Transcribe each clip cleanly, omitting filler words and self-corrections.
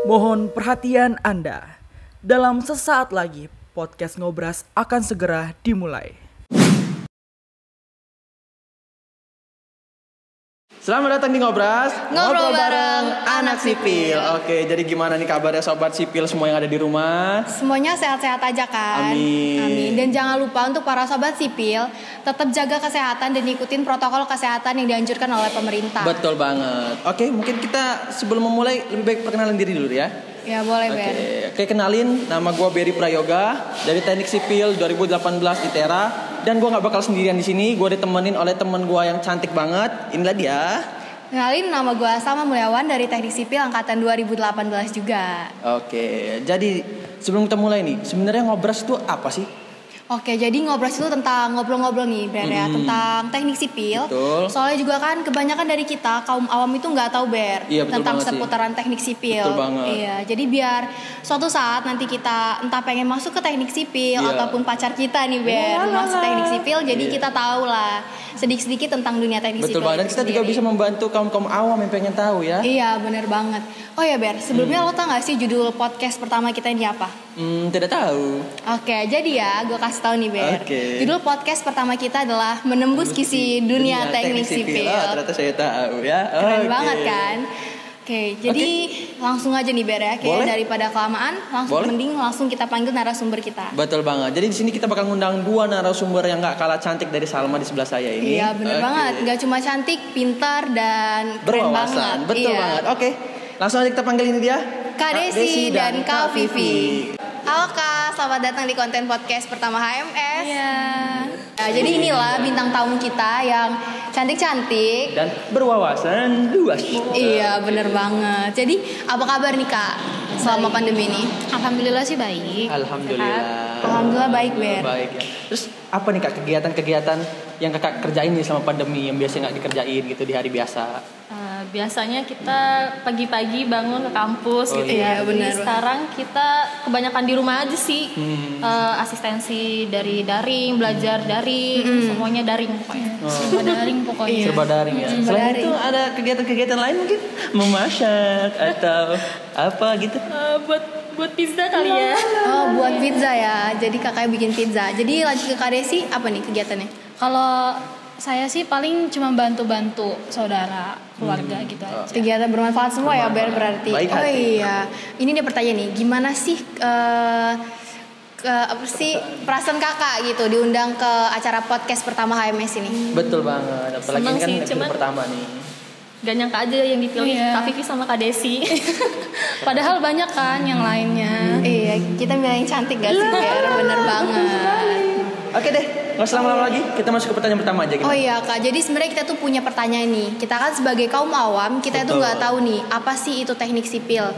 Mohon perhatian Anda. Dalam sesaat lagi, podcast Ngobras akan segera dimulai. Selamat datang di Ngobras, Ngobrol bareng anak sipil. Oke, jadi gimana nih kabarnya sobat sipil semua yang ada di rumah? Semuanya sehat-sehat aja kan? Amin. Dan jangan lupa untuk para sobat sipil tetap jaga kesehatan dan ikutin protokol kesehatan yang dianjurkan oleh pemerintah. Betul banget. Oke, mungkin kita sebelum memulai lebih baik perkenalan diri dulu ya. Ya boleh Ber. Oke, kenalin, nama gue Berry Prayoga dari Teknik Sipil 2018 ITERA. Dan gue nggak bakal sendirian di sini. Gue ditemenin oleh temen gue yang cantik banget. Inilah dia. Kenalin, nama gue Salma Mulyawan dari Teknik Sipil angkatan 2018 juga. Oke, jadi sebelum kita mulai nih, sebenarnya Ngobras itu apa sih? Oke, jadi Ngobras itu tentang ngobrol-ngobrol nih, Ber, ya, tentang teknik sipil. Betul. Soalnya juga kan kebanyakan dari kita kaum awam itu nggak tahu Ber, Iya, betul tentang banget sih. seputaran teknik sipil. Betul banget. Iya, jadi biar suatu saat nanti kita entah pengen masuk ke teknik sipil Iya. ataupun pacar kita nih Ber, masuk teknik sipil, jadi Iya. kita tahu lah sedikit-sedikit tentang dunia teknik Betul sipil. banget. Dan itu kita juga sendiri. bisa membantu kaum awam yang pengen tahu ya. Iya, bener banget. Oh ya Ber, sebelumnya lo tau gak sih judul podcast pertama kita ini apa? Tidak tahu. Oke, jadi ya gue kasih tahu nih Ber. Oke. Judul podcast pertama kita adalah Menembus Kisi Dunia Teknik Sipil. Oh, ternyata saya tahu ya. Keren Oke. banget kan? Oke, jadi langsung aja nih Ber ya. Kayak Boleh. daripada kelamaan, Boleh. mending langsung kita panggil narasumber kita. Betul banget. Jadi di sini kita bakal ngundang dua narasumber yang gak kalah cantik dari Salma di sebelah saya ini. Iya, bener Oke. banak. Gak cuma cantik, pintar, dan keren banget. Berwawasan. Betul Iya. banget. Oke. Langsung aja kita panggil ini dia. Kak Desi dan Kak Vivi. Halo Kak, selamat datang di konten podcast pertama HMS. Iya. Nah, jadi inilah bintang tamu kita yang cantik-cantik. Dan berwawasan luas. Iya, bener banget. Jadi apa kabar nih Kak selama pandemi ini? Alhamdulillah sih baik. Alhamdulillah. Alhamdulillah baik Ber. Baik ya. Terus apa nih Kak kegiatan-kegiatan yang Kakak kerjain nih selama pandemi yang biasanya nggak dikerjain gitu di hari biasa? Biasanya kita pagi-pagi bangun ke kampus Oh, gitu iya, ya. Jadi benar. sekarang kita kebanyakan di rumah aja sih. Asistensi dari daring, belajar daring, semuanya daring pokoknya. Semua daring pokoknya. Serba daring ya. Serba Selain daring. itu ada kegiatan-kegiatan lain mungkin memasak atau apa gitu? Buat pizza kali ya. Oh, buat pizza ya. Jadi kakaknya bikin pizza. Jadi lanjut ke Kak Desi, apa nih kegiatannya? Kalau saya sih paling cuma bantu-bantu saudara, keluarga gitu aja. Kegiatan bermanfaat semua ya Ber berarti. Baik Oh hati. iya. Ini dia pertanyaan nih, gimana sih apa sih perasaan kakak gitu diundang ke acara podcast pertama HMS ini? Betul banget. Apalagi Senang ini kan sih, episode cuman- pertama nih. Gak nyangka aja yang dipilih Iya. Kak Vivi sama Kak Desi. Padahal banyak kan yang lainnya. Iya, kita bilang yang cantik gak sih Ber? Bener banget. Oke deh, nggak usah lama-lama lagi. Kita masuk ke pertanyaan pertama aja. Oh iya Kak, jadi sebenarnya kita tuh punya pertanyaan nih. Kita kan sebagai kaum awam, kita itu Betul. nggak tahu nih apa sih itu teknik sipil.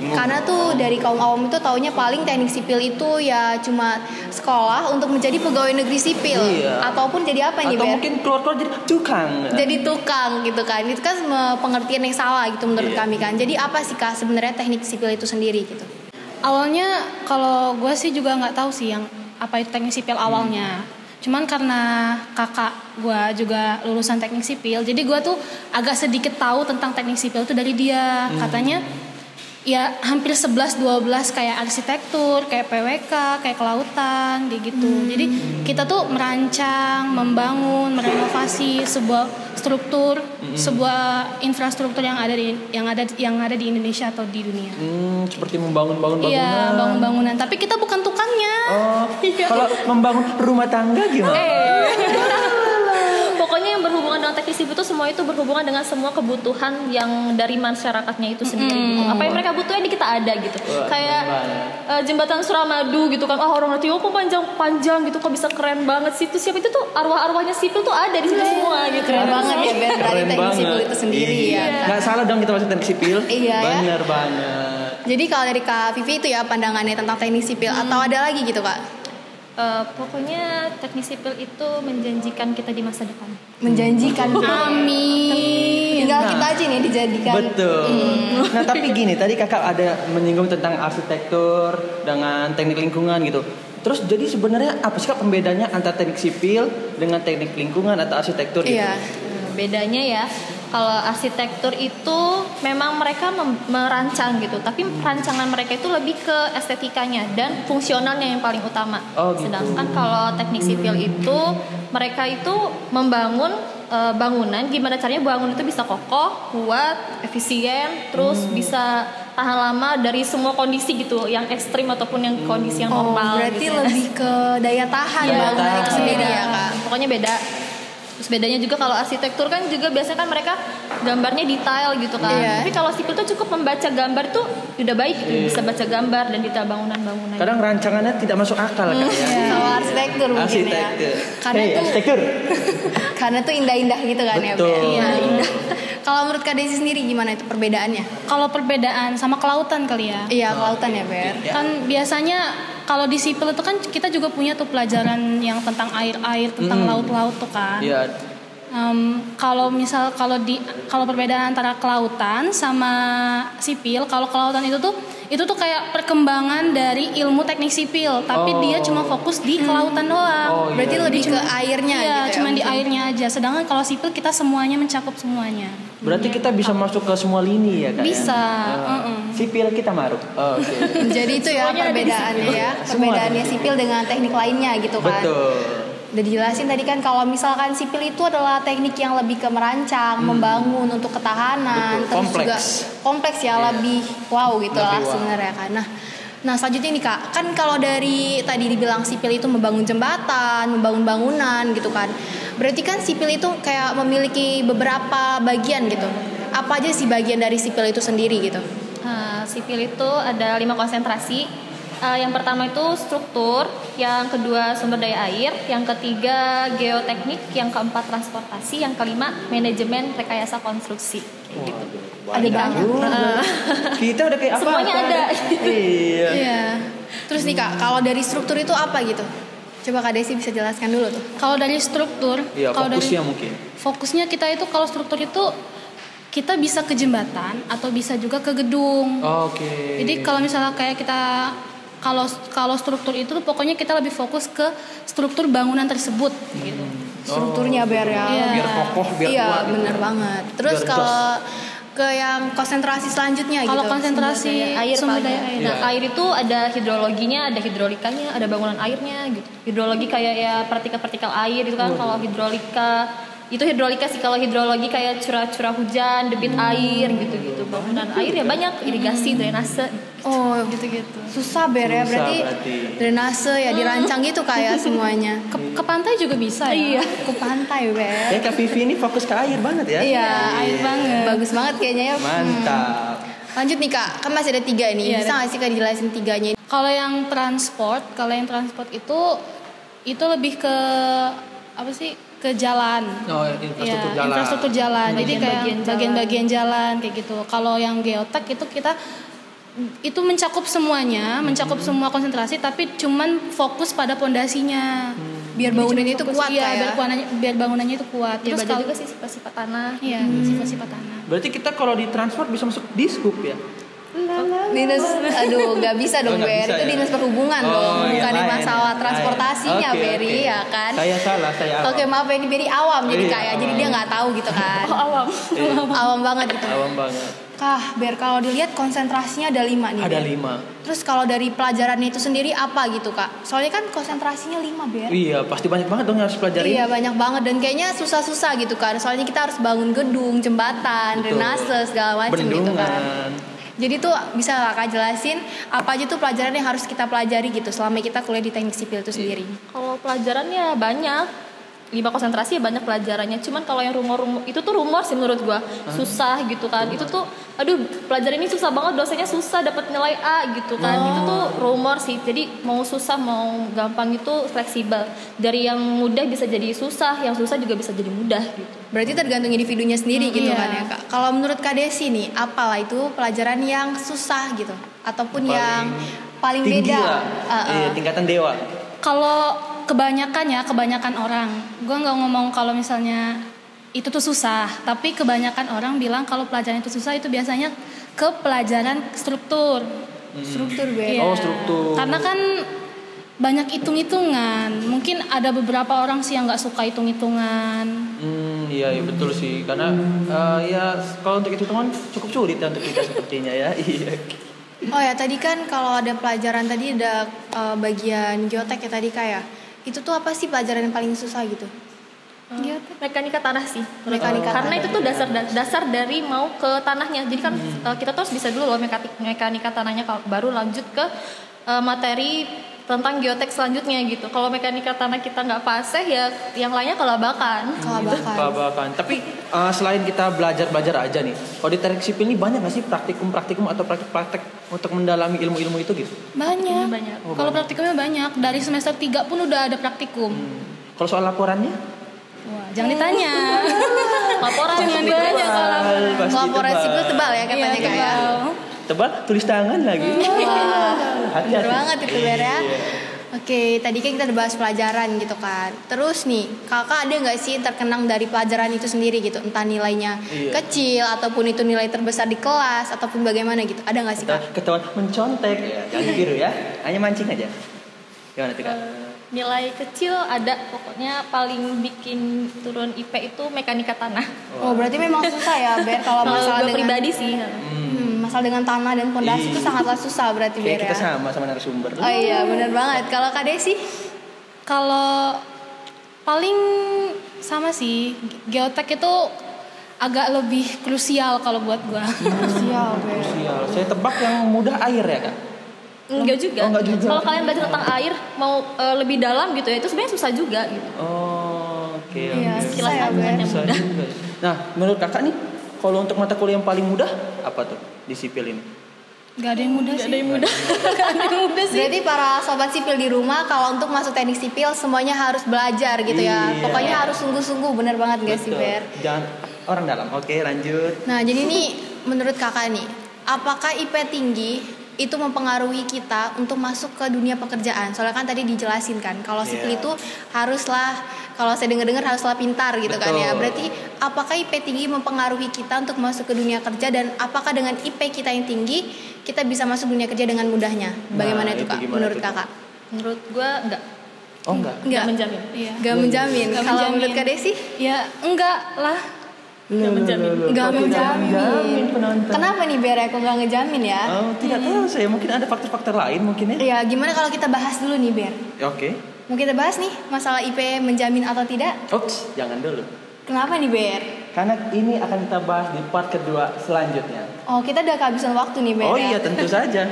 Karena tuh dari kaum awam itu taunya paling teknik sipil itu ya cuma sekolah untuk menjadi pegawai negeri sipil. Iya. Ataupun jadi apa nih Atau Ber? mungkin keluar-keluar jadi tukang. Jadi tukang gitu kan. Itu kan pengertian yang salah gitu menurut Iya. kami kan. Jadi apa sih Kak sebenarnya teknik sipil itu sendiri gitu? Awalnya kalau gue sih juga nggak tahu sih yang apa itu teknik sipil awalnya. Cuman karena kakak gue juga lulusan teknik sipil, jadi gue tuh agak sedikit tahu tentang teknik sipil itu dari dia. Katanya ya hampir 11-12 kayak arsitektur, kayak PWK, kayak kelautan, kayak gitu. Jadi kita tuh merancang, membangun, merenovasi sebuah struktur, sebuah infrastruktur yang ada di Indonesia atau di dunia. Seperti membangun-bangun bangunan. Iya, bangun bangunan. Tapi kita bukan tukangnya. Oh, kalau membangun rumah tangga gimana? Pokoknya yang berhubungan dengan teknik sipil itu semua itu berhubungan dengan semua kebutuhan yang dari masyarakatnya itu sendiri gitu. Apa yang mereka butuhin kita ada gitu. Wah, Kayak keren jembatan Suramadu gitu kan. Orang ngerti kok panjang-panjang gitu kok bisa keren banget sih. Itu siapa itu tuh arwah-arwahnya sipil tuh ada di situ semua gitu. Keren banget ya Ber, dari Keren teknik sipil banget. itu sendiri Iya. ya. Nggak salah dong kita masuk teknik sipil. Iya, ya. Bener banget. Jadi kalau dari Kak Vivi itu ya pandangannya tentang teknik sipil atau ada lagi gitu Kak? Pokoknya teknik sipil itu menjanjikan kita di masa depan. Menjanjikan. Amin. Tinggal kita aja nih dijadikan. Betul. Nah tapi gini, tadi kakak ada menyinggung tentang arsitektur dengan teknik lingkungan gitu. Terus jadi sebenarnya apa sih Kak pembedanya antara teknik sipil dengan teknik lingkungan atau arsitektur gitu? Iya. Bedanya ya, Kalau arsitektur itu memang mereka merancang gitu, tapi rancangan mereka itu lebih ke estetikanya dan fungsionalnya yang paling utama. Gitu. Sedangkan kalau teknik sipil itu mereka itu membangun bangunan, gimana caranya bangunan itu bisa kokoh, kuat, efisien, terus bisa tahan lama dari semua kondisi gitu, yang ekstrim ataupun yang kondisi yang normal. Berarti gitu. lebih ke daya tahan bangunan itu sendiri ya kak. Pokoknya beda. Terus bedanya juga kalau arsitektur kan juga biasanya kan mereka gambarnya detail gitu kan. Tapi kalau sipil tuh cukup membaca gambar tuh udah baik gitu. Bisa baca gambar dan detail bangunan-bangunan. Kadang rancangannya tidak masuk akal kan ya. Kalau arsitektur mungkin ya. Karena tuh arsitektur. Karena tuh indah-indah gitu kan. Betul. Ya. Iya, indah. Kalau menurut Kak Desi sendiri gimana itu perbedaannya? Kalau perbedaan sama kelautan kali ya. Iya, kelautan ya, Ber. Kan biasanya kalau di sipil itu kan kita juga punya tuh pelajaran yang tentang air-air, tentang laut-laut tuh kan. Iya. Kalau perbedaan antara kelautan sama sipil, kalau kelautan itu tuh kayak perkembangan dari ilmu teknik sipil, tapi dia cuma fokus di kelautan doang. Berarti lebih ke airnya iya, gitu cuma ya, di airnya aja. Sedangkan kalau sipil kita semuanya mencakup semuanya. Berarti kita bisa masuk ke semua lini ya kak? Bisa. Sipil kita maruk. Oke. Jadi itu ya perbedaannya ya. Perbedaannya sipil dengan teknik lainnya gitu kan. Betul. Udah dijelasin tadi kan kalau misalkan sipil itu adalah teknik yang lebih ke merancang, membangun untuk ketahanan, Betul. terus juga kompleks ya, lebih wow gitu lah sebenarnya kan. Nah selanjutnya nih kak, kan kalau dari tadi dibilang sipil itu membangun jembatan, membangun bangunan gitu kan. Berarti kan sipil itu kayak memiliki beberapa bagian gitu. Apa aja sih bagian dari sipil itu sendiri gitu? Sipil itu ada 5 konsentrasi. Yang pertama itu struktur, yang kedua sumber daya air, yang ketiga geoteknik, yang keempat transportasi, yang kelima manajemen rekayasa konstruksi. Gitu. Ada banyak. Kita udah kayak apa? Semuanya ada. Iya. Terus nih kak, kalau dari struktur itu apa gitu? Coba Kak Desi bisa jelaskan dulu tuh. Kalau dari struktur, fokusnya mungkin. Fokusnya kita itu kalau struktur itu kita bisa ke jembatan atau bisa juga ke gedung. Oke. Jadi kalau misalnya kayak kita kalau struktur itu pokoknya kita lebih fokus ke struktur bangunan tersebut gitu. Strukturnya biar ya. Biar kokoh, biar kuat. Iya, benar banget. Terus kalau ke yang konsentrasi selanjutnya kalau gitu. konsentrasi sumber daya air. Nah, air itu ada hidrologinya, ada hidrolikanya, ada bangunan airnya gitu. Hidrologi kayak ya partikel-partikel air itu kan. Kalau hidrolika sih, kalau hidrologi kayak curah hujan, debit air gitu-gitu. Bangunan air ya banyak, irigasi, drainase. Oh, gitu-gitu. Susah ya berarti drainase ya dirancang gitu kayak semuanya. Ke pantai juga bisa ya. Iya. Ke pantai, Ber. Ya Kak Vivi ini fokus ke air banget ya. Iya, air banget. Bagus banget kayaknya ya. Mantap. Lanjut nih Kak, kan masih ada 3 nih. Iya, Bisa nggak sih Kak dijelasin 3-nya? Kalau yang transport itu lebih ke apa sih? Ke jalan. Infrastruktur jalan. Jadi kayak bagian-bagian jalan kayak gitu. Kalau yang geotek itu mencakup semuanya, mencakup semua konsentrasi, tapi cuman fokus pada pondasinya. Biar bangunannya itu kuat ya. Biar bangunannya itu kuat. Terus kalau juga sih sifat-sifat tanah. Iya, sifat-sifat tanah. Berarti kita kalau di transport bisa masuk di scoop ya? Dinas, nggak bisa dong Ber, itu ya? Dinas Perhubungan dong, bukan masalah lain. transportasinya Beri ya kan. Saya salah, saya awam. Oke, maaf ini Beri awam jadi kayak, jadi dia nggak tahu gitu kan. Awam banget gitu. Awam banget. Kah, Ber, kalau dilihat konsentrasinya ada 5 nih. Ada Ber. 5. Terus kalau dari pelajarannya itu sendiri apa gitu Kak? Soalnya kan konsentrasinya 5 Ber. Iya, pasti banyak banget dong yang harus pelajari. Iya, banyak banget dan kayaknya susah-susah gitu kan. Soalnya kita harus bangun gedung, jembatan, drainase segala macam gitu kan. Jadi tuh bisa Kakak jelasin apa aja tuh pelajaran yang harus kita pelajari gitu selama kita kuliah di teknik sipil itu sendiri. Kalau pelajarannya banyak, 5 konsentrasi ya banyak pelajarannya. Cuman kalau yang rumor itu tuh rumor sih menurut gua. Susah gitu kan. Itu tuh pelajaran ini susah banget, dosennya susah dapat nilai A gitu kan. Itu tuh rumor sih. Jadi mau susah mau gampang itu fleksibel. Dari yang mudah bisa jadi susah, yang susah juga bisa jadi mudah gitu. Berarti tergantung individunya sendiri gitu kan ya Kak. Kalau menurut Kak Desi nih, apalah itu pelajaran yang susah gitu ataupun yang paling beda? Iya, tingkatan dewa. Kalau kebanyakan orang, gue nggak ngomong kalau misalnya itu tuh susah, tapi kebanyakan orang bilang kalau pelajaran itu susah itu biasanya ke pelajaran struktur. Struktur Iya. Oh, struktur. Karena kan banyak hitung-hitungan. Mungkin ada beberapa orang sih yang nggak suka hitung-hitungan. Iya, iya betul sih. Karena ya kalau untuk itu teman cukup sulit ya untuk kita sepertinya ya. Iya. Oh ya, tadi kan kalau ada pelajaran tadi ada bagian geotek ya tadi kayak. Itu tuh apa sih pelajaran yang paling susah gitu? Mekanika tanah sih. Mekanika Karena tanah. itu tuh dasar dari mau ke tanahnya. Jadi kan kita tuh harus bisa dulu loh mekanika tanahnya baru lanjut ke materi tentang geotek selanjutnya gitu. Kalau mekanika tanah kita nggak fasih ya yang lainnya kelabakan. Kelabakan. Tapi selain kita belajar aja nih, kalau di teknik sipil ini banyak nggak sih praktikum atau praktek untuk mendalami ilmu itu gitu? Banyak. Banyak. Kalau praktikumnya banyak. Dari semester 3 pun udah ada praktikum. Kalau soal laporannya? Wah, jangan ditanya. Laporan Jangan yang ditanya tebal. soal laporan. Laporan sipil tebal ya katanya Iya, kayak. tebal. Tebal, tulis tangan lagi. Wah, Hati-hati. bener banget itu Ber ya. Iya. Oke, tadi kan kita udah bahas pelajaran gitu kan. Terus nih, kakak ada nggak sih terkenang dari pelajaran itu sendiri gitu? Entah nilainya Iya. kecil ataupun itu nilai terbesar di kelas ataupun bagaimana gitu? Ada nggak sih kak? Ketahuan mencontek ya, jangan biru ya. Hanya mancing aja. Gimana tuh Kak? Nilai kecil ada, pokoknya paling bikin turun IP itu mekanika tanah. Oh berarti memang susah ya Ber kalau Kalau masalah gue dengan pribadi sih. masalah dengan tanah dan fondasi itu sangatlah susah berarti Ber Kayak kita ya. sama narasumber. Oh iya benar banget. Kalau Kak Desi? Kalau paling sama sih, geotek itu agak lebih krusial kalau buat gua. Sial Ber. Sial. Saya tebak yang mudah air ya Kak? Enggak juga. Oh, enggak juga. Kalau kalian belajar tentang air mau lebih dalam gitu ya, itu sebenarnya susah juga gitu. Oh, oke. Iya, oke. susah ya, Silakan Ber. yang Susah mudah. juga. Nah, menurut Kakak nih, kalau untuk mata kuliah yang paling mudah apa tuh di sipil ini? Gak ada yang mudah sih. Ada yang mudah. Gak ada yang mudah sih. Berarti para sobat sipil di rumah kalau untuk masuk teknik sipil semuanya harus belajar gitu ya. Iya. Pokoknya harus sungguh-sungguh, bener banget gak sih Betul. Ber? Jangan orang dalam. Oke, lanjut. Nah jadi nih menurut kakak nih, apakah IP tinggi itu mempengaruhi kita untuk masuk ke dunia pekerjaan? Soalnya kan tadi dijelasin kan, kalau sipil Iya. itu haruslah, kalau saya dengar-dengar haruslah pintar gitu kan ya. Betul. Berarti apakah IP tinggi mempengaruhi kita untuk masuk ke dunia kerja, dan apakah dengan IP kita yang tinggi kita bisa masuk dunia kerja dengan mudahnya? Bagaimana itu itu Kak? gimana Menurut tuh, Kak? kakak? Menurut gue enggak. Oh, enggak. Enggak menjamin. Iya. Gak menjamin. Nggak Kalau menjamin. menurut Kak Desi? Ya enggak lah. Nggak menjamin. Nggak menjamin. Penonton. Kenapa nih Ber? Aku nggak ngejamin ya. Oh, tidak tahu saya. Mungkin ada faktor-faktor lain mungkin ya. Ya gimana kalau kita bahas dulu nih Ber? Ya, oke. Mau kita bahas nih masalah IP menjamin atau tidak? Ups, jangan dulu. Kenapa nih Ber? Karena ini akan kita bahas di part kedua selanjutnya. Oh kita udah kehabisan waktu nih Ber. Oh ya? iya, tentu saja.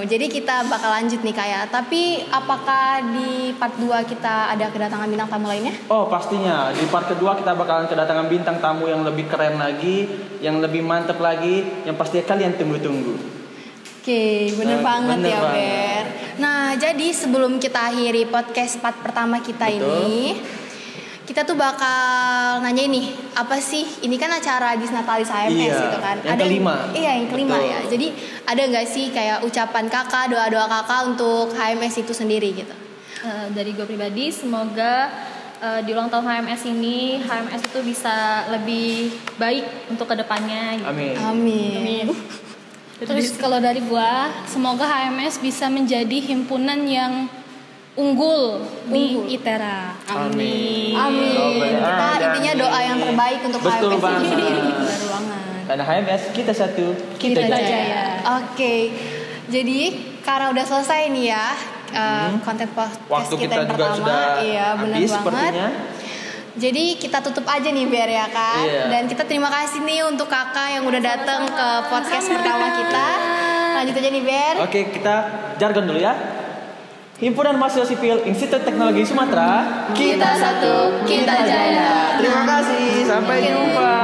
Jadi kita bakal lanjut nih kayak. Tapi apakah di part 2 kita ada kedatangan bintang tamu lainnya? Oh pastinya di part kedua kita bakalan kedatangan bintang tamu yang lebih keren lagi, yang lebih mantep lagi, yang pasti kalian tunggu-tunggu. Oke, bener banget bener ya banget. Ber. Nah jadi sebelum kita akhiri podcast part pertama kita Betul. ini, kita tuh bakal nanya ini, apa sih? Ini kan acara Disnatalis HMS Iya, gitu kan. yang kelima. Iya, yang kelima Betul. ya. Jadi ada nggak sih kayak ucapan kakak, doa-doa kakak untuk HMS itu sendiri gitu? Dari gue pribadi, semoga di ulang tahun HMS ini HMS itu bisa lebih baik untuk kedepannya. Gitu. Amin. Amin. Terus kalau dari gua, semoga HMS bisa menjadi himpunan yang unggul di ITERA. Amin. Amin. Kita intinya doa yang terbaik untuk Betul HMS banget. ini. Benar banget. Karena HMS kita satu, kita, Kita jaya. jaya. Oke. Jadi karena udah selesai nih ya konten podcast Waktu kita kita yang juga pertama. sudah Iya, benar habis banget. sepertinya. Jadi kita tutup aja nih Ber ya kan. Iya. Dan kita terima kasih nih untuk kakak yang udah datang ke podcast pertama kita. Lanjut aja nih Ber. Oke, kita jargon dulu ya. Himpunan Mahasiswa Sipil Institut Teknologi Sumatera. Kita satu, kita jaya. Terima kasih, sampai jumpa.